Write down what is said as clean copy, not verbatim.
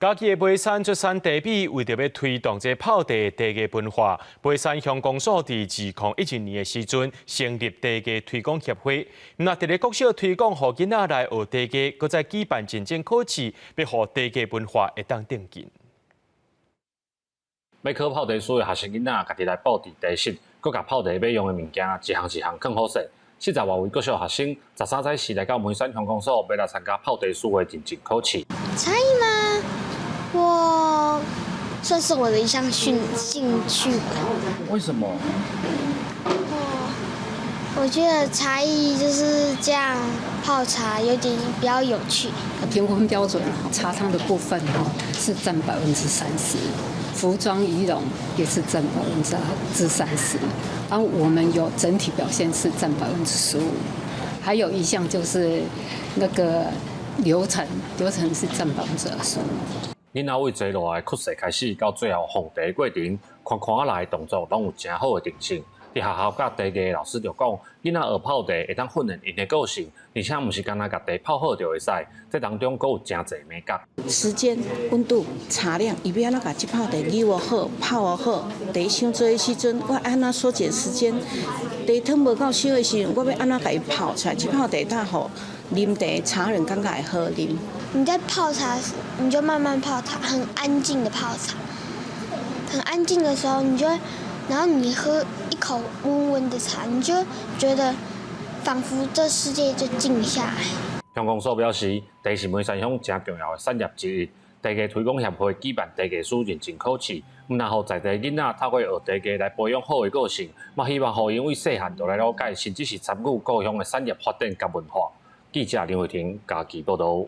嘉义的梅山出产茶米，为着要推动这泡茶艺文化，梅山乡公所伫2011年的时阵成立茶艺推广协会。那伫咧国小推广，互囡仔来学茶艺，搁再举办认证考试，要互茶艺文化会当定进。要考泡茶书的学生囡仔，家己来报伫茶室，搁甲泡茶要用的物件一项一项更好势。40外位国小学生13载时来到梅山乡公所，要来参加泡茶书的认证考试。才艺吗？我算是我的一项兴趣吧。为什么？我觉得茶艺就是这样泡茶，有点比较有趣。评分标准茶汤的部分是占30%，服装仪容也是占30%，然后我们有整体表现是占15%，还有一项就是那个流程是占25%。囡仔为坐落来曲势开始，到最后放茶的过程，看仔来的动作拢有真好的定性。伫学校甲茶艺老师就讲，囡仔学泡茶会当训练因的个性，而且毋是干那甲茶泡好就会使，这当中阁有真侪美感。时间、温度、茶量，伊要安怎甲即泡茶扭好、泡好，茶伤做的时阵，我安怎缩减时间？茶汤无够烧的时阵，我要安怎甲伊泡出来？即泡茶当好，啉茶茶人感觉会好啉。你在泡茶时，你就慢慢泡茶，很安静的泡茶。很安静的时候，然后你喝一口温温的茶，你就觉得仿佛这世界就静下来。乡公所表示，茶是梅山乡真重要的产业之一。茶艺推广协会举办茶艺师认证考试，毋但互在地囡仔透过学茶艺来培养好的个性，嘛希望互因为细汉就来了解，甚至是参与故乡的产业发展甲文化。记者林慧婷，家己报道。